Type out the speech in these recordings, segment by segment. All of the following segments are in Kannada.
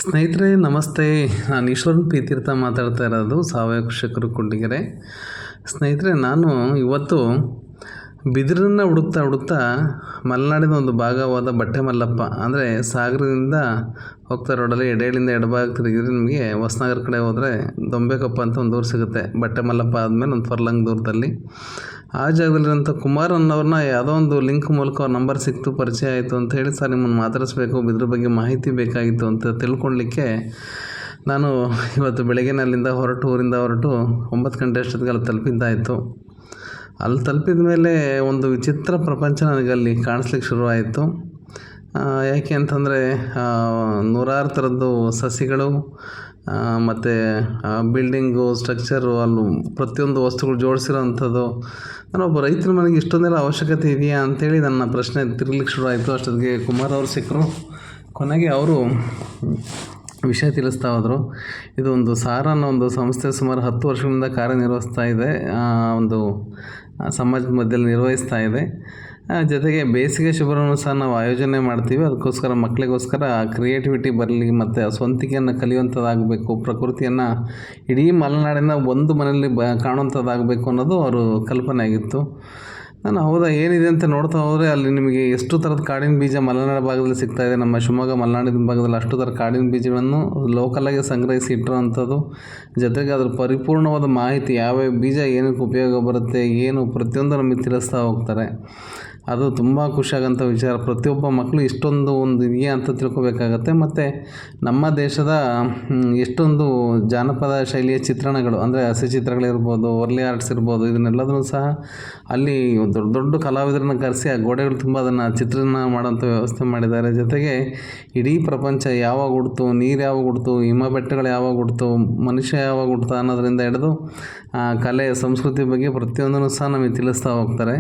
ಸ್ನೇಹಿತರೆ ನಮಸ್ತೆ. ನಾನು ಈಶ್ವರನ್ ಪಿ ತೀರ್ಥ ಮಾತಾಡ್ತಾ ಇರೋದು, ಸಾವಯವ ಕೃಷಿಕರು ಕುಂಡಿಗೆರೆ. ಸ್ನೇಹಿತರೆ, ನಾನು ಇವತ್ತು ಬಿದಿರನ್ನು ಹುಡುಕ್ತಾ ಮಲೆನಾಡಿನ ಒಂದು ಭಾಗವಾದ ಬಟ್ಟೆ ಮಲ್ಲಪ್ಪ ಅಂದರೆ ಸಾಗರದಿಂದ ಹೋಗ್ತಾ ರೋಡಲ್ಲಿ ಎಡೆಯಲ್ಲಿಂದ ಎಡಭಾಗ ತಿರುಗಿದ್ರೆ ನಿಮಗೆ ಹೊಸನಗರ ಕಡೆ ಹೋದರೆ ದೊಂಬೆಕೊಪ್ಪ ಅಂತ ಒಂದು ಊರು ಸಿಗುತ್ತೆ. ಬಟ್ಟೆ ಮಲ್ಲಪ್ಪ ಆದಮೇಲೆ ಒಂದು ಫರ್ಲಂಗ್ ದೂರದಲ್ಲಿ ಆ ಜಾಗದಲ್ಲಿರೋಂಥ ಕುಮಾರ್ ಅನ್ನೋರನ್ನ ಯಾವುದೋ ಒಂದು ಲಿಂಕ್ ಮೂಲಕ ಅವ್ರ ನಂಬರ್ ಸಿಕ್ತು, ಪರಿಚಯ ಆಯಿತು ಅಂತ ಹೇಳಿ, ಸರ್ ನಿಮ್ಮನ್ನು ಮಾತಾಡಿಸ್ಬೇಕು, ಇದ್ರ ಬಗ್ಗೆ ಮಾಹಿತಿ ಬೇಕಾಗಿತ್ತು ಅಂತ ತಿಳ್ಕೊಳ್ಳಿಕ್ಕೆ ನಾನು ಇವತ್ತು ಬೆಳಗ್ಗೆನೇ ಅಲ್ಲಿಂದ ಊರಿಂದ ಹೊರಟು 9 ಗಂಟೆ ಅಷ್ಟೊತ್ತಿಗೆ ಅಲ್ಲಿ ತಲುಪಿದ್ದಾಯಿತು. ಅಲ್ಲಿ ತಲುಪಿದ ಮೇಲೆ ಒಂದು ವಿಚಿತ್ರ ಪ್ರಪಂಚ ನನಗಲ್ಲಿ ಕಾಣಿಸ್ಲಿಕ್ಕೆ ಶುರುವಾಯಿತು. ಯಾಕೆ ಅಂತಂದರೆ ನೂರಾರು ಥರದ್ದು ಸಸಿಗಳು ಮತ್ತು ಬಿಲ್ಡಿಂಗು ಸ್ಟ್ರಕ್ಚರು ಅಲ್ಲಿ ಪ್ರತಿಯೊಂದು ವಸ್ತುಗಳು ಜೋಡಿಸಿರೋವಂಥದ್ದು. ನಾನೊಬ್ಬ ರೈತರ ಮನೆಗೆ ಇಷ್ಟೊಂದೆಲ್ಲ ಅವಶ್ಯಕತೆ ಇದೆಯಾ ಅಂಥೇಳಿ ನನ್ನ ಪ್ರಶ್ನೆ ತಿರುಗಲಿಕ್ಕೆ ಶುರುವಾಯಿತು. ಅಷ್ಟೊತ್ತಿಗೆ ಕುಮಾರ್ ಅವರು ಸಿಕ್ಕರು. ಕೊನೆಗೆ ಅವರು ವಿಷಯ ತಿಳಿಸ್ತಾ ಹೋದರು. ಇದು ಒಂದು ಸಾರ ಅನ್ನೋ ಒಂದು ಸಂಸ್ಥೆ ಸುಮಾರು 10 ವರ್ಷಗಳಿಂದ ಕಾರ್ಯನಿರ್ವಹಿಸ್ತಾ ಇದೆ, ಒಂದು ಸಮಾಜದ ಮಧ್ಯದಲ್ಲಿ ನಿರ್ವಹಿಸ್ತಾ ಇದೆ. ಜೊತೆಗೆ ಬೇಸಿಗೆ ಶಿಬಿರವನ್ನು ಸಹ ನಾವು ಆಯೋಜನೆ ಮಾಡ್ತೀವಿ. ಅದಕ್ಕೋಸ್ಕರ ಮಕ್ಕಳಿಗೋಸ್ಕರ ಕ್ರಿಯೇಟಿವಿಟಿ ಬರಲಿ ಮತ್ತು ಸ್ವಂತಿಕೆಯನ್ನು ಕಲಿಯುವಂಥದ್ದಾಗಬೇಕು, ಪ್ರಕೃತಿಯನ್ನು ಇಡೀ ಮಲೆನಾಡಿನ ಒಂದು ಮನೆಯಲ್ಲಿ ಕಾಣುವಂಥದ್ದಾಗಬೇಕು ಅನ್ನೋದು ಅವರು ಕಲ್ಪನೆ ಆಗಿತ್ತು. ನಾನು ಹೌದಾ, ಏನಿದೆ ಅಂತ ನೋಡ್ತಾ ಹೋದರೆ ಅಲ್ಲಿ ನಿಮಗೆ ಎಷ್ಟು ಥರದ ಕಾಡಿನ ಬೀಜ ಮಲೆನಾಡು ಭಾಗದಲ್ಲಿ ಸಿಗ್ತಾಯಿದೆ. ನಮ್ಮ ಶಿವಮೊಗ್ಗ ಮಲೆನಾಡಿನ ಭಾಗದಲ್ಲಿ ಅಷ್ಟು ಥರ ಕಾಡಿನ ಬೀಜಗಳನ್ನು ಲೋಕಲಾಗಿ ಸಂಗ್ರಹಿಸಿ ಇಟ್ಟಿರೋವಂಥದ್ದು. ಜೊತೆಗೆ ಅದ್ರ ಪರಿಪೂರ್ಣವಾದ ಮಾಹಿತಿ, ಯಾವ್ಯಾವ ಬೀಜ ಏನಕ್ಕೆ ಉಪಯೋಗ ಬರುತ್ತೆ, ಏನು ಪ್ರತಿಯೊಂದು ನಮಗೆ ತಿಳಿಸ್ತಾ ಹೋಗ್ತಾರೆ. ಅದು ತುಂಬ ಖುಷಿಯಾಗೋಂಥ ವಿಚಾರ. ಪ್ರತಿಯೊಬ್ಬ ಮಕ್ಕಳು ಇಷ್ಟೊಂದು ಒಂದು ಇದೆಯಾ ಅಂತ ತಿಳ್ಕೊಬೇಕಾಗತ್ತೆ. ಮತ್ತು ನಮ್ಮ ದೇಶದ ಎಷ್ಟೊಂದು ಜಾನಪದ ಶೈಲಿಯ ಚಿತ್ರಣಗಳು, ಅಂದರೆ ಹಸಿ ಚಿತ್ರಗಳಿರ್ಬೋದು, ವರ್ಲಿ ಆರ್ಟ್ಸ್ ಇರ್ಬೋದು, ಇದನ್ನೆಲ್ಲದನ್ನು ಸಹ ಅಲ್ಲಿ ದೊಡ್ಡ ದೊಡ್ಡ ಕಲಾವಿದರನ್ನು ಕರೆಸಿ ಆ ಗೋಡೆಗಳು ತುಂಬ ಅದನ್ನು ಚಿತ್ರಣ ಮಾಡೋಂಥ ವ್ಯವಸ್ಥೆ ಮಾಡಿದ್ದಾರೆ. ಜೊತೆಗೆ ಇಡೀ ಪ್ರಪಂಚ ಯಾವಾಗ ಹುಡ್ತು, ನೀರು ಯಾವಾಗ ಹುಡ್ತು, ಹಿಮ ಬೆಟ್ಟಗಳು ಯಾವಾಗ ಹುಡ್ತು, ಮನುಷ್ಯ ಯಾವಾಗ ಹುಡ್ತ ಅನ್ನೋದರಿಂದ ಹಿಡಿದು ಕಲೆ ಸಂಸ್ಕೃತಿ ಬಗ್ಗೆ ಪ್ರತಿಯೊಂದನ್ನು ಸಹ ನಮಗೆ ತಿಳಿಸ್ತಾ ಹೋಗ್ತಾರೆ.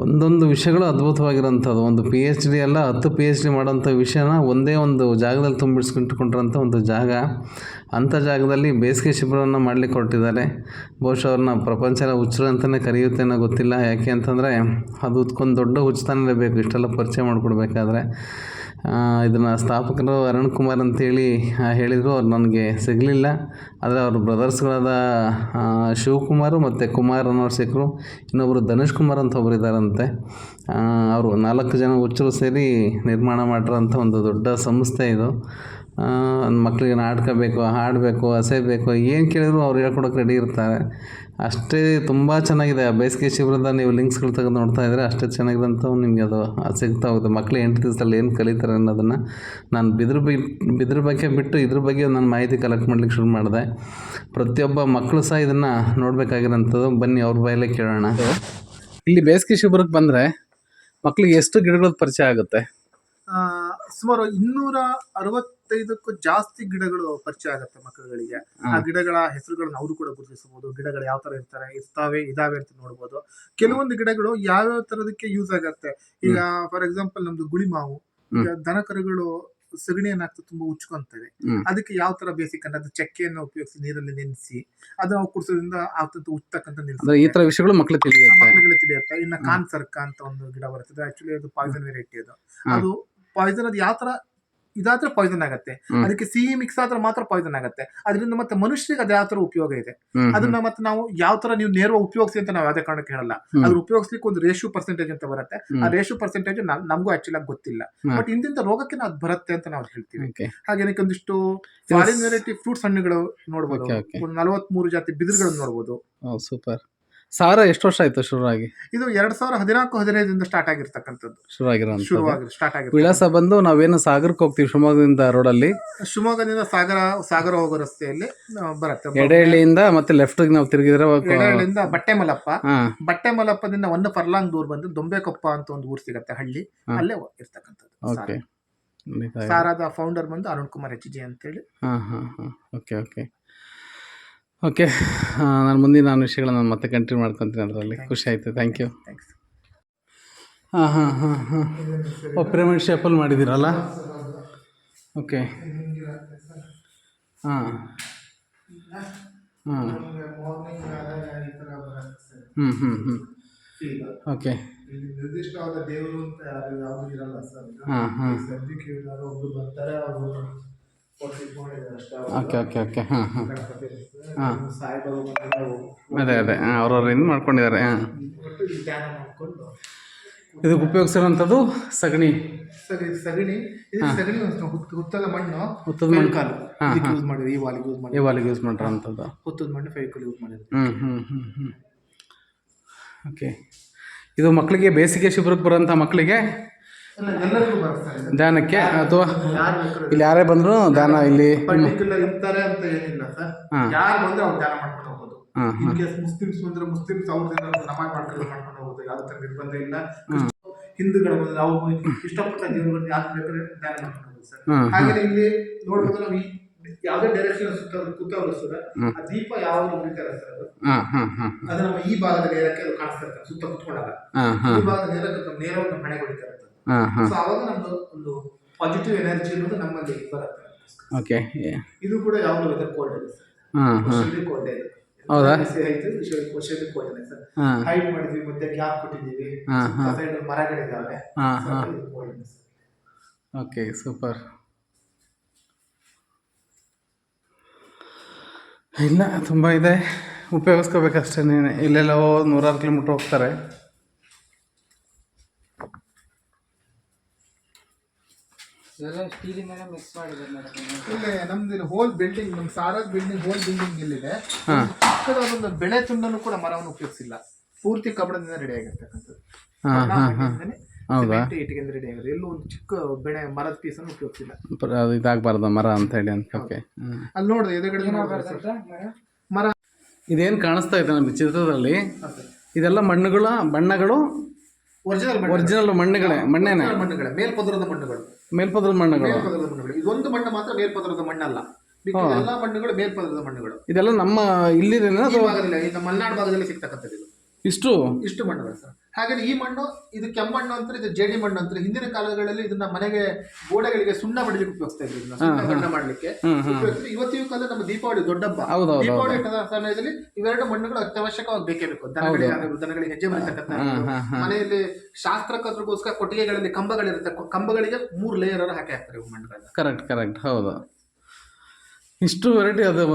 ಒಂದೊಂದು ವಿಷಯಗಳು ಅದ್ಭುತವಾಗಿರೋಂಥದ್ದು. ಒಂದು PhD ಅಲ್ಲ, 10 PhD ಮಾಡೋಂಥ ವಿಷಯನ ಒಂದೇ ಒಂದು ಜಾಗದಲ್ಲಿ ತುಂಬಿಸ್ಕೊಂಡಿರೋಂಥ ಒಂದು ಜಾಗ. ಅಂಥ ಜಾಗದಲ್ಲಿ ಬೇಸಿಗೆ ಶಿಬಿರವನ್ನು ಮಾಡಲಿಕ್ಕೆ ಹೊರಟಿದ್ದಾರೆ. ಬಹುಶಃ ಅವ್ರನ್ನ ಪ್ರಪಂಚ ಹುಚ್ಚರು ಅಂತಲೇ ಕರೆಯುತ್ತೇನೋ ಗೊತ್ತಿಲ್ಲ. ಯಾಕೆ ಅಂತಂದರೆ ಅದು ಅದಕ್ಕೊಂದು ದೊಡ್ಡ ಹುಚ್ಚುತನವೇ ಬೇಕು ಇಷ್ಟೆಲ್ಲ ಪರಿಚಯ ಮಾಡಿಕೊಡ್ಬೇಕಾದ್ರೆ. ಇದನ್ನು ಸ್ಥಾಪಕರು ಅರುಣ್ ಕುಮಾರ್ ಅಂತೇಳಿ ಹೇಳಿದರು. ಅವ್ರು ನನಗೆ ಸಿಗಲಿಲ್ಲ. ಆದರೆ ಅವ್ರ ಬ್ರದರ್ಸ್ಗಳಾದ ಶಿವಕುಮಾರು ಮತ್ತು ಕುಮಾರ್ ಅನ್ನೋರು ಸಿಕ್ಕರು. ಇನ್ನೊಬ್ಬರು ಧನುಷ್ ಕುಮಾರ್ ಅಂತ ಒಬ್ಬರು ಇದ್ದಾರಂತೆ. ಅವರು 4 ಜನ ಹುಚ್ಚರು ಸೇರಿ ನಿರ್ಮಾಣ ಮಾಡಿರೋಂಥ ಒಂದು ದೊಡ್ಡ ಸಂಸ್ಥೆ ಇದು. ಮಕ್ಕಳಿಗೆ ನಾಟಕ ಬೇಕು, ಹಾಡು ಬೇಕು, ಹಸೆ ಬೇಕು, ಏನು ಕೇಳಿದ್ರು ಅವ್ರು ಹೇಳ್ಕೊಡೋಕೆ ರೆಡಿ ಇರ್ತಾರೆ. ಅಷ್ಟೇ ತುಂಬ ಚೆನ್ನಾಗಿದೆ. ಆ ಬೇಸಿಗೆ ಶಿಬಿರದ ನೀವು ಲಿಂಕ್ಸ್ಗಳು ತೆಗೆದು ನೋಡ್ತಾ ಇದ್ದರೆ ಅಷ್ಟೇ ಚೆನ್ನಾಗಿರೋಂಥವು ನಿಮಗೆ ಅದು ಸಿಗ್ತಾ ಹೋಗುತ್ತೆ. ಮಕ್ಕಳು 8 ದಿವಸದಲ್ಲಿ ಏನು ಕಲಿತಾರೆ ಅನ್ನೋದನ್ನು ನಾನು ಬಿದ್ರ ಬಗ್ಗೆ ಬಿಟ್ಟು ಇದ್ರ ಬಗ್ಗೆ ನಾನು ಮಾಹಿತಿ ಕಲೆಕ್ಟ್ ಮಾಡ್ಲಿಕ್ಕೆ ಶುರು ಮಾಡಿದೆ. ಪ್ರತಿಯೊಬ್ಬ ಮಕ್ಕಳು ಸಹ ಇದನ್ನು ನೋಡಬೇಕಾಗಿರೋಂಥದ್ದು. ಬನ್ನಿ ಅವ್ರ ಬಾಯಲ್ಲೇ ಕೇಳೋಣ. ಇಲ್ಲಿ ಬೇಸಿಗೆ ಶಿಬಿರಕ್ಕೆ ಬಂದರೆ ಮಕ್ಕಳಿಗೆ ಎಷ್ಟು ಗಿಡಗಳ ಪರಿಚಯ ಆಗುತ್ತೆ? ಸುಮಾರು 265ಕ್ಕೂ ಜಾಸ್ತಿ ಗಿಡಗಳು ಪರಿಚಯ ಆಗುತ್ತೆ ಮಕ್ಕಳುಗಳಿಗೆ. ಆ ಗಿಡಗಳ ಹೆಸರುಗಳನ್ನ ಅವರು ಕೂಡ ಗುರುತಿಸಬಹುದು. ಗಿಡಗಳು ಯಾವ ತರ ಇದಾವೆ ಅಂತ ನೋಡ್ಬೋದು. ಕೆಲವೊಂದು ಗಿಡಗಳು ಯಾವ್ಯಾವ ತರದಕ್ಕೆ ಯೂಸ್ ಆಗತ್ತೆ. ಈಗ ಫಾರ್ ಎಕ್ಸಾಂಪಲ್ ನಮ್ದು ಗುಳಿ ಮಾವು, ಈಗ ದನ ಕರುಗಳು ಸಗಣಿಯನ್ನ ಹಾಕಿ ತುಂಬಾ ಉಚ್ಕೊಂತವೆ. ಅದಕ್ಕೆ ಯಾವ ತರ ಬೇಸಿಕ್ ಅಂದ್ರೆ ಚಕ್ಕೆಯನ್ನು ಉಪಯೋಗಿಸಿ ನೀರಲ್ಲಿ ನೆನೆಸಿ ಅದನ್ನ ಕುಡಿಸೋದ್ರಿಂದ ಉಚ್ಚತಕ್ಕಂತ ಈ ತರ ವಿಷಯಗಳು ಮಕ್ಕಳಿಗೆ ತಿಳಿಯುತ್ತೆ. ಇನ್ನ ಕಾನ್ಸರ್ಕ ಅಂತ ಒಂದು ಗಿಡ ಬರ್ತದೆ. ಆಕ್ಚುಲಿ ಅದು ಪಾಯ್ಸನ್ ವೆರೈಟಿ. ಅದು ಪಾಯ್ಸನ್ ಅದು ಯಾವ ತರ ಇದಾದ್ರೆ ಪಾಯ್ಸನ್ ಆಗತ್ತೆ. ಅದಕ್ಕೆ ಸಿಹಿ ಮಿಕ್ಸ್ ಆದ್ರೆ ಮಾತ್ರ ಪಾಯ್ಸನ್ ಆಗತ್ತೆ. ಅದರಿಂದ ಮತ್ತೆ ಮನುಷ್ಯರಿಗೆ ಅದು ಯಾವ ತರ ಉಪಯೋಗ ಇದೆ ಅದನ್ನ ಮತ್ತೆ ನಾವು ಯಾವ ತರ ನೀವು ನೇರವಾಗಿ ಉಪಯೋಗಿಸಿ ಅಂತ ನಾವು ಯಾವುದೇ ಕಾರಣಕ್ಕೆ ಹೇಳಲ್ಲ. ಅದ್ರ ಉಪಯೋಗಿಸ್ಲಿಕ್ಕೆ ಒಂದು ರೇಷಿಯೋ ಪರ್ಸೆಂಟೇಜ್ ಅಂತ ಬರುತ್ತೆ. ಆ ರೇಷಿಯೋ ಪರ್ಸೆಂಟೇಜ್ ನಮಗೂ ಆಕ್ಚುಲಿ ಆಗಿ ಗೊತ್ತಿಲ್ಲ. ಬಟ್ ಇಂತಿಂತ ರೋಗಕ್ಕೆ ಅದು ಬರುತ್ತೆ ಅಂತ ನಾವು ಹೇಳ್ತೀವಿ. ಹಾಗೇನೆ ಒಂದಿಷ್ಟು ಫಾರಿನ್ ವೆರೈಟಿ ಫ್ರೂಟ್ಸ್ ಹಣ್ಣುಗಳು ನೋಡ್ಬೋದು. ಒಂದು 43 ಜಾತಿ ಬಿದಿರುಗಳನ್ನು ನೋಡ್ಬೋದು. ಸೂಪರ್. ಸಾರ ಎಷ್ಟು ವರ್ಷ ಆಯ್ತು ಶುರುವಾಗಿ? ಇದು 2014-15 ಸ್ಟಾರ್ಟ್ ಆಗಿರ್ತಕ್ಕಂಥದ್ದು. ಸ್ಟಾರ್ಟ್ ಆಗಿರೋ ವಿಳಾಸ ಬಂದು ನಾವೇನು ಸಾಗರಕ್ಕೆ ಹೋಗ್ತೀವಿ ಶಿವಮೊಗ್ಗದಿಂದ ರೋಡಲ್ಲಿ. ಶಿವಮೊಗ್ಗದಿಂದ ಸಾಗರ ಹೋಗೋ ರಸ್ತೆಯಲ್ಲಿ ಬರುತ್ತೆ. ಎಡೆಹಳ್ಳಿಯಿಂದ ಮತ್ತೆ ಲೆಫ್ಟ್ ನಾವು ತಿರುಗಿದ್ರೆ ಎಡೆಹಳ್ಳಿಯಿಂದ ಬಟ್ಟೆ ಮಲಪ್ಪದಿಂದ 1 ಫರ್ಲಾಂಗ್ ದೂರ ಬಂದು ದೊಂಬೆಕೊಪ್ಪ ಅಂತ ಒಂದು ಊರು ಸಿಗತ್ತೆ, ಹಳ್ಳಿ. ಅಲ್ಲೇ ಇರ್ತಕ್ಕಂಥದ್ದು. ಸಾರಾದ ಫೌಂಡರ್ ಬಂದು ಅರುಣ್ ಕುಮಾರ್ HG ಅಂತೇಳಿ. ಓಕೆ, ನಾನು ಮುಂದಿನ ವಿಷಯಗಳನ್ನ ಮತ್ತೆ ಕಂಟಿನ್ಯೂ ಮಾಡ್ಕೊತೀನಿ. ಅದರಲ್ಲಿ ಖುಷಿ ಆಯಿತು. Thank you. ಪಿರಮಿಡ್ ಶೇಪಲ್ಲಿ ಮಾಡಿದ್ದೀರಲ್ಲ? ಓಕೆ. ಓಕೆ. ನಿರ್ದಿಷ್ಟವಾದ ದೇವರು ಅಂತ ಯಾರು ಯಾವುದು ಇರಲ್ಲ ಸರ್. ಸದ್ಯಕ್ಕೆ ಒಬ್ರು ಬರ್ತಾರೆ, ಅವರು ಓಕೆ ಓಕೆ ಓಕೆ ಹಾಂ ಹಾಂ ಗಣಪತಿ ಹಾಂ ಸಾಯಿಬಾಬಾ ಬಂದಿದ್ದಾರೆ. ಅದೇ ಅವ್ರವ್ರು ಇದು ಮಾಡ್ಕೊಂಡಿದ್ದಾರೆ. ಹಾಂ, ಒಟ್ಟು ಇಲ್ಲಿ ಧ್ಯಾನ ಮಾಡಿಕೊಂಡು ಇದಕ್ಕೆ ಉಪಯೋಗಿಸಿರೋಂಥದ್ದು ಸಗಣಿ. ಸಗಣಿ ಇದು ಸಗಣಿ ಹುತ್ತದ ಮಣ್ಣು ಹುತ್ತದ ಮಣ್ಣು. ಕಾಲು ಹಾಂ ಹಾಂ ಯೂಸ್ ಮಾಡಿದ್ರು, ಈ ವಾಲಿಗೆ ಯೂಸ್ ಮಾಡಿ, ಈ ವಾಲಿಗೆ ಯೂಸ್ ಮಾಡಿರೋಂಥದ್ದು. ಹುತ್ತದ ಮಣ್ಣು ಫೆವಿಕಾಲ್ ಯೂಸ್ ಮಾಡಿದ್ರು. ಓಕೆ. ಇದು ಮಕ್ಕಳಿಗೆ ಬೇಸಿಗೆ ಶಿಬಿರಕ್ಕೆ ಬರೋಂಥ ಮಕ್ಕಳಿಗೆ ಎಲ್ಲರಿಗೂ ಬರ್ತಾರೆ ಧ್ಯಾನಕ್ಕೆ, ಅಥವಾ ಯಾರು ಬೇಕಾದ್ರೂ ಇಲ್ಲಿ ಯಾರೇ ಬಂದರೂ ಧ್ಯಾನ ಇಲ್ಲಿ. ಪರ್ಟಿಕ್ಯುಲರ್ ಇರ್ತಾರೆ ಅಂತ ಏನಿಲ್ಲ ಸರ್. ಹಾಂ. ಯಾರು ಬಂದ್ರೆ ಅವ್ರು ಧ್ಯಾನ ಮಾಡ್ಕೊಂಡು ಹೋಗ್ಬೋದು. ಹಾಂ ಇನ್ ಹಾಂ ಕೇಸ್ ಮುಸ್ಲಿಮ್ಸ್ ಬಂದ್ರೆ ಮುಸ್ಲಿಮ್ಸ್ ಅವ್ರದ್ದು ನಮಾಜ್ ಮಾಡ್ಕೊಂಡು ಹೋಗ್ಬೋದು. ಯಾವ್ದು ತರ ನಿರ್ಬಂಧ ಇಲ್ಲ. ಹಿಂದೂಗಳು ಬಂದ್ರೆ ನಾವು ಇಷ್ಟಪಟ್ಟ ದೇವರುಗಳನ್ನ ಯಾರು ಬೇಕಾದ್ರೆ ಧ್ಯಾನ ಮಾಡ್ಕೊಂಡು ಹೋಗ್ಬೋದು ಸರ್. ಹಾಂ ಹಾಗೆ ಇಲ್ಲಿ ನೋಡ್ಬೋದು ನಾವು ಯಾವ್ದೇ ಡೈರೆಕ್ಷನ್ ಕೂತವ್ರು ಸರ್, ಆ ದೀಪ ಯಾವ ಉಳಿತಾರೆ ಸರ್, ಅದು ಹಾಂ ಹಾಂ ಹಾಂ ಅದು ನಮ್ಮ ಈ ಭಾಗದ ನೇರಕ್ಕೆ ಅದು ಕಾಣಿಸ್ತಾ ಇರ್ತದೆ. ಸುತ್ತ ಕುತ್ಕೊಂಡಾಗ ಹಾಂ ಈ ಹಾಂ ಭಾಗದ ನೇರಕ್ಕೆ ನೇರವಾಗಿ ಮನೆ ಹೊಡಿತಾ ಇರ್ತದೆ. ಹಾಂ ಹಾಂ ಸೊ ಅವಾಗ ನಮ್ದು ಒಂದು ಪಾಸಿಟಿವ್ ಎನರ್ಜಿ ಅನ್ನೋದು ನಮ್ಮಲ್ಲಿ ಬರುತ್ತೆ. ಓಕೆ. ಇದು ಕೂಡ ಯಾವಾಗಲೂ ವೆದರ್ ಕೋಲ್ಡ್ ಇದೆ ಸರ್. ಹಾಂ ಹಾಂ ವರ್ಷದಲ್ಲಿ ಕೋಲ್ಡ್ ಇದೆ. ಹೌದಾ? ವರ್ಷದಲ್ಲಿ ಕೋಲ್ಡ್ ಇದೆ ಸರ್. ಹಾಂ ಹೈಟ್ ಮಾಡಿದ್ವಿ, ಮತ್ತೆ ಗ್ಯಾಪ್ ಕೊಟ್ಟಿದ್ದೀವಿ, ಹಾಂ ಹಾಂ ಸೈಡ್ ಮರಗಳಿದ್ದಾವೆ. ಹಾಂ So ಹಾಂ ಅದು cold ಇದೆ ಸರ್. Okay, super. ಇಲ್ಲ, ತುಂಬ ಇದೆ, ಉಪಯೋಗಿಸ್ಕೋಬೇಕಷ್ಟೇ. ಇಲ್ಲೆಲ್ಲ ನೂರಾರು ಕಿಲೋಮೀಟ್ರ್ ಹೋಗ್ತಾರೆ. ಇಲ್ಲೇ ನಮ್ದು ಹೋಲ್ ಬಿಲ್ಡಿಂಗ್, ನಮ್ ಸಾರಾಗ್ ಬಿಲ್ಡಿಂಗ್ ಹೋಲ್ ಬಿಲ್ಡಿಂಗ್ ಇಲ್ಲಿದೆ. ಹಾಂ ಒಂದು ಬೆಳೆ ತುಂಡನ್ನು ಕೂಡ ಮರವನ್ನು ಉಪಯೋಗಿಸಿಲ್ಲ. ಪೂರ್ತಿ ಕಬ್ಬಣದಿಂದ ರೆಡಿ ಆಗಿರ್ತಕ್ಕಂಥದ್ದು. ಹಾಂ ಹಾಂ ಹಾಂ ಹೌದಾ? ಇಟ್ಟಿಗೆಯಿಂದ ರೆಡಿ ಆಗಿದೆ. ಎಲ್ಲೂ ಒಂದು ಚಿಕ್ಕ ಬೆಳೆ ಮರದ ಪೀಸ್ ಅನ್ನು ಉಪಯೋಗಿಸಿಲ್ಲ. ಅದು ಇದಾಗಬಾರ್ದು ಮರ ಅಂತ ಹೇಳಿ ಅಂತ. ಓಕೆ. ಅಲ್ಲಿ ನೋಡಿದೆ ಎದುರುಗಡೆ ಮರ. ಇದೇನು ಕಾಣಿಸ್ತಾ ಇದೆ ನಮಗೆ ಚಿತ್ರದಲ್ಲಿ, ಇದೆಲ್ಲ ಬಣ್ಣಗಳು ಒರಿಜಿನಲ್ ಮಣ್ಣೇನೆ. ಮೇಲ್ಪದರದ ಮಣ್ಣುಗಳು. ಮೇಲ್ಪದರದ ಮಣ್ಣುಗಳು. ಇದೊಂದು ಮಣ್ಣು ಮಾತ್ರ ಮೇಲ್ಪದರದ ಮಣ್ಣಲ್ಲ. ಎಲ್ಲಾ ಮಣ್ಣುಗಳು ಮೇಲ್ಪದರದ ಮಣ್ಣುಗಳು. ಇದೆಲ್ಲ ನಮ್ಮ ಇಲ್ಲಿದೇನೆ ಈ ಭಾಗದಲ್ಲಿ, ನಮ್ಮ ಮಲೆನಾಡು ಭಾಗದಲ್ಲಿ ಸಿಗ್ತಕ್ಕಂಥದ್ದು ಇದು. ಇಷ್ಟು ಮಣ್ಣುಗಳು ಸರ್. ಹಾಗೆ ಈ ಮಣ್ಣು, ಇದು ಕೆಮ್ಮಣ್ಣು ಅಂತಾರೆ, ಇದು ಜೇಡಿ ಮಣ್ಣು ಅಂತಾರೆ. ಹಿಂದಿನ ಕಾಲಗಳಲ್ಲಿ ಇದನ್ನ ಮನೆಗೆ ಗೋಡೆಗಳಿಗೆ ಸುಣ್ಣ ಬಡಿಲಿಕ್ಕೆ ಉಪಯೋಗಿಸ್ತಾ ಇದ್ರು. ಇದನ್ನ ಸುಣ್ಣ ಬಣ್ಣ ಮಾಡ್ಲಿಕ್ಕೆ ಉಪಯೋಗಿಸ್ತಾರೆ. ಇವತ್ತಿನ ಕಾಲ ನಮ್ಮ ದೀಪಾವಳಿ ದೊಡ್ಡ ಹಬ್ಬ. ದೀಪಾವಳಿ ಸಮಯದಲ್ಲಿ ಇವೆರಡು ಮಣ್ಣುಗಳು ಅತ್ಯವಶ್ಯಕವಾಗಿ ಬೇಕೇ ಬೇಕು. ದನಗಳಿಗೆ ಹೆಜ್ಜೆ ಬರೀತಕ್ಕಂಥ ಮನೆಯಲ್ಲಿ ಶಾಸ್ತ್ರಕರ್ಗೋಸ್ಕರ ಕೊಟ್ಟಿಗೆಗಳಲ್ಲಿ ಕಂಬಗಳಿರುತ್ತೆ. ಕಂಬಗಳಿಗೆ 3 ಲೇಯರ್ ಹಾಕಿ ಹಾಕ್ತಾರೆ ಇವು ಮಣ್ಣುಗಳನ್ನ. ಕರೆಕ್ಟ್ ಹೌದು. ಇಷ್ಟು ವೆರೈಟಿ ಅದು.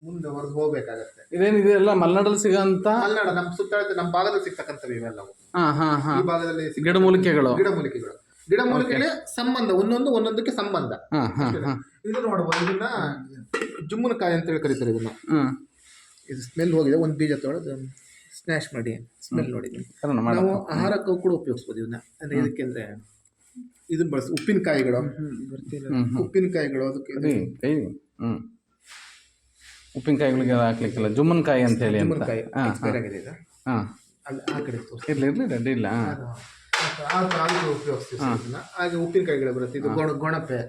ಮುಂದೆ ಹೊರಗೆ ಹೋಗ್ಬೇಕಾಗತ್ತೆ. ಇದೇನಿದೆ ಎಲ್ಲ ಮಲೆನಾಡಲ್ಲಿ ಸಿಗೋಂತ, ಮಲೆನಾಡು ನಮ್ಮ ಸುತ್ತ ನಮ್ಮ ಭಾಗದಲ್ಲಿ ಸಿಗ್ತಕ್ಕಂಥವು ಇವೆಲ್ಲವು. ಈ ಭಾಗದಲ್ಲಿ ಗಿಡಮೂಲಿಕೆಗಳು. ಗಿಡಮೂಲಿಕೆಗಳ ಸಂಬಂಧ, ಒಂದೊಂದಕ್ಕೆ ಸಂಬಂಧ. ಇದು ನೋಡಬಹುದು, ಇದನ್ನ ಜುಮ್ಮನಕಾಯಿ ಅಂತ ಹೇಳಿ ಕರೀತಾರೆ ಇದನ್ನ. ಇದು ಸ್ಮೆಲ್ ಹೋಗಿದೆ, ಒಂದು ಬೀಜ ತೊಳೆದು ಸ್ನ್ಯಾಶ್ ಮಾಡಿ ಸ್ಮೆಲ್ ನೋಡಿದ್ವಿ. ನಾವು ಆಹಾರಕ್ಕೂ ಕೂಡ ಉಪಯೋಗಿಸ್ಬೋದು ಇದನ್ನ. ಅಂದ್ರೆ ಇದಕ್ಕೆ ಅಂದ್ರೆ ಇದನ್ನ ಬಳಸಿ ಉಪ್ಪಿನಕಾಯಿಗಳು ಅದಕ್ಕೆ ಉಪ್ಪಿನಕಾಯಿಗಳಿಗೆ ಹಾಕ್ಲಿಕ್ಕಿಲ್ಲ, ಜುಮ್ಮನಕಾಯಿ ಅಂತ ಹೇಳಿ ಅಂತ. ಇರ್ಲಿ ರೆಡಿ ಇಲ್ಲ. ಹಾಗೆ ಉಪ್ಪಿನಕಾಯಿಗಳು ಬರುತ್ತೆ. ಇದು ಗೊಣಪೆ,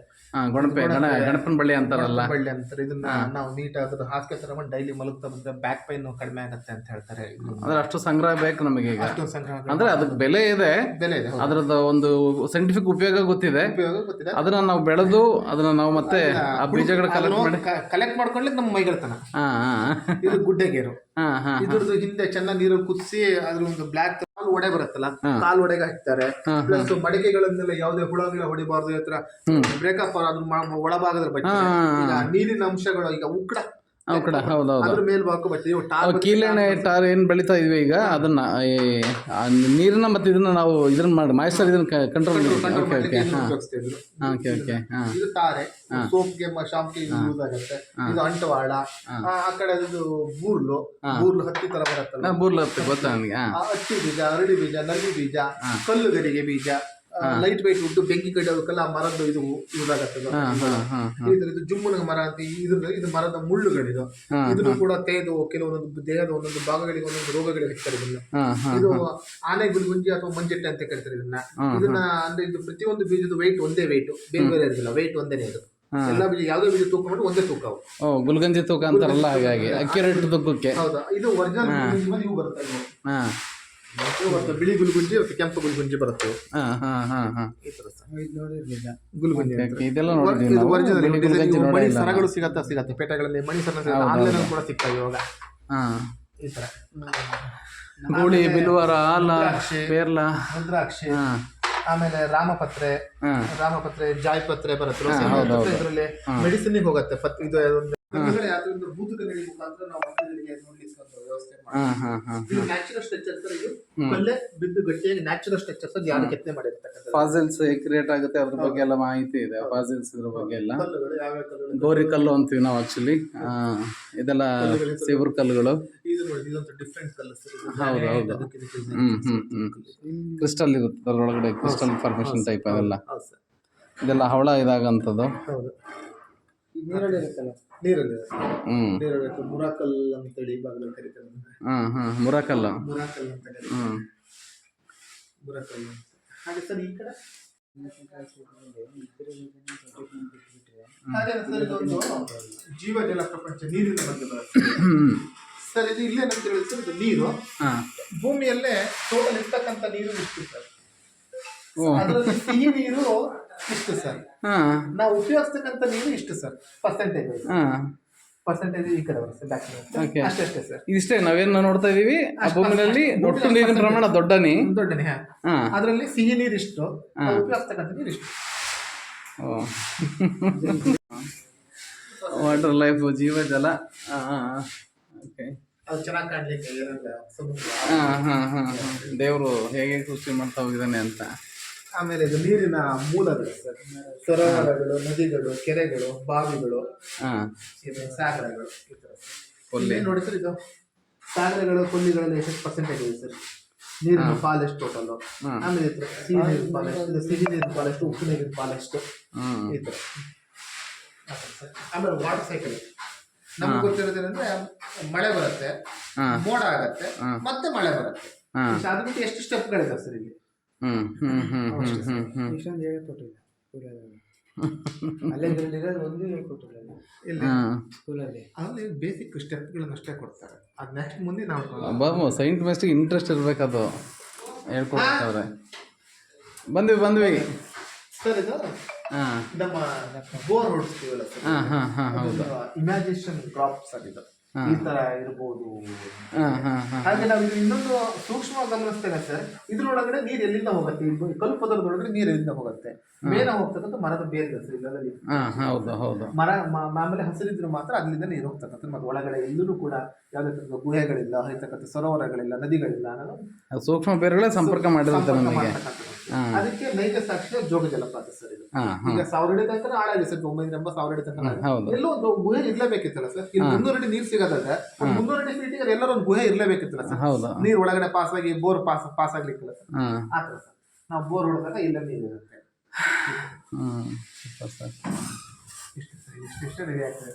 ಗಣಪನ ಬಳ್ಳಿ ಅಂತಾರಲ್ಲ, ಬಳ್ಳಿ ಅಂತಾರೆ. ಇದನ್ನ ನಾವು ನೀಟಾಗಿ ಹಾಸಿಗೆ ತರ ಮಾಡಿ ಡೈಲಿ ಮಲಗ್ತಾ ಬಂದ್ರೆ ಬ್ಯಾಕ್ ಪೈನ್ ಕಡಿಮೆ ಆಗುತ್ತೆ ಅಂತ ಹೇಳ್ತಾರೆ. ಅಂದ್ರೆ ಅಷ್ಟು ಸಂಗ್ರಹ ಬೇಕು ನಮಗೆ ಈಗ. ಸಂಗ್ರಹ ಅಂದ್ರೆ ಅದಕ್ಕೆ ಬೆಲೆ ಇದೆ. ಅದ್ರದ್ದು ಒಂದು ಸೈಂಟಿಫಿಕ್ ಉಪಯೋಗ ಗೊತ್ತಿದೆ. ಅದನ್ನ ನಾವು ಬೆಳೆದು ಅದನ್ನ ನಾವು ಮತ್ತೆ ಆ ಬೀಜಗಳ ಕಲೆಕ್ಟ್ ಮಾಡ್ಕೊಳ್ಳಿಕ್ಕೆ ನಮ್ಮ ಮೈಗಳ್ತನ. ಇದು ಗುಡ್ಡೆಗೇರು. ಇದ್ರದ್ದು ಹಿಂದೆ ಚೆನ್ನಾಗಿ ನೀರಲ್ಲಿ ಕುದಿಸಿ ಅದ್ರ ಒಂದು ಬ್ಲಾಕ್ ಕಾಲು ಒಡೆ ಬರುತ್ತಲ್ಲ, ಕಾಲು ಒಡೆಗೆ ಹಾಕ್ತಾರೆ. ಪ್ಲಸ್ ಮಡಿಕೆಗಳನ್ನೆಲ್ಲ ಯಾವುದೇ ಹುಳ ಹೊಡಿಬಾರ್ದು. ಹತ್ರ ಬ್ರೇಕಪ್ ಅದ್ರ ಒಳಭಾಗದ ಬಗ್ಗೆ ಈಗ ನೀರಿನ ಅಂಶಗಳು, ಈಗ ಉಕ್ಕಡ ಅದ್ರ ಮೇಲ್ಭಾಗ ಬರ್ತದೆ. ಕೀಲೆಣ್ಣೆ ಟಾರ್ ಏನ್ ಬೆಳಿತಾ ಇದೀವಿ ಈಗ, ಅದನ್ನ ನೀರನ್ನ ಮತ್ತೆ ಇದನ್ನ ನಾವು ಇದನ್ನ ಮಾಡಿ ಮಾಯಿಸ್ಟರ್ ಇದನ್ನ ಕಂಟ್ರೋಲ್ ಉಪಯೋಗಿಸ್ತಿದ್ರು. ಇದು ತಾರೆ, ಸೋಪ್ಗೆ ಶಾಂಪ್ಗೆ ಯೂಸ್ ಆಗುತ್ತೆ. ಇದು ಅಂಟವಾಳ. ಆ ಕಡೆ ಅದು ಬೂರ್ಲು ಹತ್ತಿ ತರ ಬರುತ್ತಲ್ಲ, ಬೂರ್ಲು ಹತ್ತಿ ಗೊತ್ತಾ ನನಗೆ. ಹತ್ತಿ ಬೀಜ, ಅರಳಿ ಬೀಜ, ನಲ್ಲಿ ಬೀಜ, ಕಲ್ಲುಗರಿಗೆ ಬೀಜ, ಲೈಟ್ ವೈಟ್ ಉಡ್ಡು ಬೆಂಕಿ ಕಡಿಯೋದಕ್ಕೆಲ್ಲ ಮರದ್ದು ಇದು ಯೂಸ್ ಆಗತ್ತೆ. ಇದು ಜುಮ್ಮನ ಮರ ಅಂತ. ಇದು ಮರದ ಮುಳ್ಳುಗಳಿದು. ಇದನ್ನು ಕೂಡ ತೆಗೆದು ಕೆಲವೊಂದೊಂದು ದೇಹದ ಒಂದೊಂದು ಭಾಗಗಳಿಗೆ ಒಂದೊಂದು ರೋಗಗಳಿಗೆ ಇರ್ತಾರೆ. ಇದು ಆನೆ ಗುಲ್ಗುಂಜಿ ಅಥವಾ ಮಂಜೆಟ್ಟೆ ಅಂತ ಕರೀತಾರೆ ಇದನ್ನ. ಅಂದ್ರೆ ಇದು ಪ್ರತಿಯೊಂದು ಬೀಜದ ವೆಯ್ಟ್ ಒಂದೇ ವೆಯ್ಟ್, ಬೇರೆ ಇರೋದಿಲ್ಲ. ವೆಯ್ಟ್ ಒಂದೇನೆ ಇದು. ಎಲ್ಲ ಬೀಜ ಯಾವುದೇ ಬೀಜ ತೂಕ ಮಾಡಿ ಒಂದೇ ತೂಕ. ಗುಲ್ಗಂಜಿ ತೂಕ ಅಂತಾರಲ್ಲ, ಹಾಗಾಗಿ ಅಕ್ಯುರೇಟ್ ತೂಕಕ್ಕೆ. ಹೌದಾ? ಇದು ಒರಿಜಿನಲ್ ಇವು ಬರುತ್ತೆ. ಬಿಳಿ ಗುಲ್ಗುಂಜಿ ಮತ್ತು ಕೆಂಪು ಗುಲ್ಗುಂಜಿ ಬರುತ್ತೆ. ಮಣಿ ಸರಗಳು ಸಿಗತ್ತೆ ಪೇಟೆಗಳಲ್ಲಿ. ಮಣಿ ಸರ ಆನ್ಲೈನ್ ಕೂಡ ಸಿಗ್ತವೆ ಇವಾಗ. ಈ ತರ ಗೂಳಿ, ಬಿಲ್ವಾರ, ಆಲ, ಪೇರ್ಲ, ರುದ್ರಾಕ್ಷಿ, ಆಮೇಲೆ ರಾಮಪತ್ರೆ ಹಾಂ ರಾಮಪತ್ರೆ ಜಾಯ್ಪತ್ರೆ ಬರುತ್ತೆ ಹೌದು, ಹೌದು. ಇದರಲ್ಲಿ ಮೆಡಿಸಿನ್ ಹೋಗುತ್ತೆ ಇದು ಯಾವ್ದೊಂದು ಭೂತಗಳಿಗೆ ಮುಖಾಂತರ ನಾವು ಮಕ್ಕಳಿಗೆ ನೋಡ್ಲಿಕ್ಕೆ ಒಂದು ವ್ಯವಸ್ಥೆ ಮಾಡ್ತೀವಿ. ಹಾಂ ಹಾಂ ಹಾಂ ಇದು ನ್ಯಾಚುರಲ್ ಸ್ಟ್ರಕ್ಚರ್ಸ್ ಇದು ಕಲ್ಲೇ ಬಿದ್ದು ಗಟ್ಟಿಯಾಗಿ ನ್ಯಾಚುರಲ್ ಸ್ಟ್ರಕ್ಚರ್ಸ್ ಅದು ಯಾರು ಕೆತ್ತನೆ ಮಾಡಿರ್ತಕ್ಕಂಥದ್ದು ಫಾಸಿಲ್ಸ್ ಕ್ರಿಯೇಟ್ ಆಗುತ್ತೆ ಅದ್ರ ಬಗ್ಗೆ ಎಲ್ಲ ಮಾಹಿತಿ ಇದೆ. ಫಾಸಿಲ್ಸ್ ಇದ್ರ ಬಗ್ಗೆ ಎಲ್ಲ ಕಲ್ಲುಗಳು ಯಾವ್ಯಾವ ಕಲ್ಲುಗಳು ಗೋರಿ ಕಲ್ಲು ಅಂತೀವಿ ನಾವು ಆಕ್ಚುಲಿ. ಇದೆಲ್ಲ ಸಿಗುರು ಕಲ್ಲುಗಳು. ಇದು ನೋಡಿ ಇದೊಂದು ಡಿಫ್ರೆಂಟ್ ಕಲ್ಲು ಸರ್ ಇದು. ಹೌದು ಹೌದು. ಅದಕ್ಕೆ ಇದಕ್ಕೆ ಕ್ರಿಸ್ಟಲ್ ಇರುತ್ತೆ ಅದರೊಳಗಡೆ, ಕ್ರಿಸ್ಟಲ್ ಫಾರ್ಮೇಶನ್ ಟೈಪ್ ಅದೆಲ್ಲ. ಹೌದು ಸರ್ ಇದೆಲ್ಲ ಹವಳ ಇದಾಗಂಥದ್ದು. ಹೌದು ನೀರಲ್ಲಿ ಇರುತ್ತಲ್ಲ ನೀರಲ್ಲಿ ನೀರಲ್ಲಿ ಮುರಾಕಲ್ ಅಂತೇಳಿ ಬಾಗಿಲಲ್ಲಿ ಕರೀತಾರೆ ಮುರಾಕಲ್ಲು. ಮುರಾಕಲ್ ಅಂತ ಕರೀತಾರೆ ಹ್ಮ್ ಮುರಾಕಲ್ ಅಂತ. ಹಾಗೆ ಸರ್ ಈ ಕಡೆ ಹಾಗೆ ಸರ್ ಇದೊಂದು ಜೀವ ಜಲ ಪ್ರಪಂಚ ನೀರಿನ ಬಗ್ಗೆ ಬರುತ್ತೆ ಸರ್. ಇದು ಇಲ್ಲೇನಂತ ಹೇಳಿ ಸರ್, ಇದು ನೀರು ಭೂಮಿಯಲ್ಲೇ ಟೋಟಲ್ ಇರ್ತಕ್ಕಂಥ ನೀರು ಇಷ್ಟು ಸರ್. ಅದರಲ್ಲಿ ಸಿಹಿ ನೀರು ಇಷ್ಟು ಸರ್, ನಾವು ಉಪಯೋಗಿಸ್ತಕ್ಕಂಥ ನೀರು ಇಷ್ಟು ಸರ್. ಪರ್ಸೆಂಟೇಜ್ ಈ ಕಡೆ ಬರುತ್ತೆ ಬ್ಯಾಕ್ ಅಷ್ಟೇ ಸರ್. ಇಷ್ಟೇ ನಾವೇನು ನೋಡ್ತಾ ಇದೀವಿ ಆ ಭೂಮಿನಲ್ಲಿ ಒಟ್ಟು ನೀರಿನ ಪ್ರಮಾಣ ದೊಡ್ಡನಿ ದೊಡ್ಡನೇ. ಅದರಲ್ಲಿ ಸಿಹಿ ನೀರು ಇಷ್ಟು, ನಾವು ಉಪಯೋಗಿಸ್ತಕ್ಕಂಥ ನೀರು ಇಷ್ಟು. ವಾಟರ್ ಲೈಫ್ ಜೀವ ಜಲ. ಓಕೆ, ಅದು ಚೆನ್ನಾಗಿ ಕಾಣ್ಲಿಕ್ಕೆ ಸಮುದ್ರ. ದೇವರು ಹೇಗೆ ಸೃಷ್ಟಿ ಮಾಡ್ತಾ ಹೋಗಿದ್ದಾನೆ ಅಂತ. ಆಮೇಲೆ ಇದು ನೀರಿನ ಮೂಲಗಳು ಸರ್, ಸರೋವರಗಳು, ನದಿಗಳು, ಕೆರೆಗಳು, ಬಾವಿಗಳು, ಸಾಗರಗಳು ಈ ಥರ ಕೊಲ್ಲಿ ನೋಡಿ ಸರ್. ಇದು ಸಾಗರಗಳು, ಕೊಲ್ಲಿಗಳಲ್ಲಿ ಎಷ್ಟು ಪರ್ಸೆಂಟೇಜ್ ಇದೆ ಸರ್ ನೀರಿನ ಪಾಲ್ ಎಷ್ಟು ಟೋಟಲ್. ಆಮೇಲೆ ಸಿಹಿ ನೀರಿನ ಪಾಲ್ ಎಷ್ಟು, ಇದು ಸಿಹಿ ನೀರಿನ ಪಾಲ್ ಎಷ್ಟು, ಉಪ್ಪು ನೀರಿನ ಪಾಲ್ ಎಷ್ಟು ಈ ಥರ. ಆಮೇಲೆ ವಾಟರ್ ಸೈಕಲ್ ನಮ್ಗೆ ಗೊತ್ತಿರೋದೇನಂದ್ರೆ ಮಳೆ ಬರುತ್ತೆ, ಮೋಡ ಆಗತ್ತೆ, ಮತ್ತೆ ಮಳೆ ಬರುತ್ತೆ. ಅದು ಬಿಟ್ಟು ಎಷ್ಟು ಸ್ಟೆಪ್ಗಳಿದೆ ಸರ್ ಇಲ್ಲಿ. ಅಲ್ಲಿ ಬೇಸಿಕ್ ಸ್ಟೆಪ್ಗಳನ್ನ ಅಷ್ಟೇ ಕೊಡ್ತಾರೆ. ಅದು ನೆಕ್ಸ್ಟ್ ಮುಂದೆ ನಾವು ಸೈಂಟ್ ಮೆಸ್ಟಿಗೆ ಇಂಟ್ರೆಸ್ಟ್ ಇರ್ಬೇಕು, ಅದು ಹೇಳ್ಕೊಡ್ತಾರೆ. ಬಂದ್ವಿ ಸರ್. ಇದು ನಮ್ಮ ಬೋರ್ ಹೊಡಿಸ್ತೀವಲ್ಲ ಸರ್, ಇಮ್ಯಾಜಿನೇಷನ್ ಕ್ರಾಪ್ಸ್ ಅದು ಈ ತರ ಇರ್ಬೋದು. ಹಾಗೆ ನಾವು ಇನ್ನೊಂದು ಸೂಕ್ಷ್ಮ ಗಮನಿಸ್ತೇವೆ ಸರ್, ಇದ್ರೊಳಗಡೆ ನೀರು ಎಲ್ಲಿಂದ ಹೋಗುತ್ತೆ, ಕಲ್ಲು ಪದರದೊಳಗಡೆ ನೀರು ಎಲ್ಲಿಂದ ಹೋಗುತ್ತೆ, ಮೇನ ಹೋಗ್ತಕ್ಕಂಥ ಮರದ ಬೇರೆ ಸರ್ ಇಲ್ಲದಲ್ಲಿ. ಮರ ಆಮೇಲೆ ಹಸಿರಿದ್ರು ಮಾತ್ರ ಅಲ್ಲಿಂದ ನೀರು ಹೋಗ್ತಕ್ಕಂಥ. ಮತ್ತೆ ಒಳಗಡೆ ಎಲ್ಲೂ ಕೂಡ ಯಾವುದೇ ತರದ ಗುಹೆಗಳಿಲ್ಲ, ಹರಿತಕ್ಕಂಥ ಸರೋವರಗಳಿಲ್ಲ, ನದಿಗಳಿಲ್ಲ. ಸೂಕ್ಷ್ಮ ಬೇರೆಗಳೇ ಸಂಪರ್ಕ ಮಾಡಿರುತ್ತೆ ನಮಗೆ. ಅದಕ್ಕೆ ನೈಜ ಸಾಕ್ಷಿ ಜೋಗ ಜಲಪಾತ ಸರ್. ಇದು ಈಗ 1000 ಅಡಿ ತನಕ ಆಳಾಗಿದೆ ಸರ್, 980 1000 ಅಡಿ ತನಕ. ಎಲ್ಲೋ ಒಂದು ಗುಹೆ ಇರ್ಲೇಬೇಕಿತ್ತಲ್ಲ ಸರ್. ಇಲ್ಲಿ 300 ಅಡಿ ನೀರು ಸಿಗೋದಾದ್ರೆ 300 ಅಡಿ ಫೀಟಿಗೆ ಎಲ್ಲರೂ ಒಂದು ಗುಹೆ ಇರ್ಲೇಬೇಕಿತ್ತಲ್ಲ ಸರ್. ನೀರು ಒಳಗಡೆ ಪಾಸ್ ಆಗಿ ಬೋರ್ ಪಾಸ್ ಆಗ್ಲಿಕ್ಕಿಲ್ಲ ಸರ್. ಆತರ ಸರ್ ನಾವು ಬೋರ್ ಹೊಡೆದಾಗ ಇಲ್ಲ ನೀರು ಇರುತ್ತೆ. ಇಷ್ಟು ರೆಡಿ ಆಗ್ತದೆ.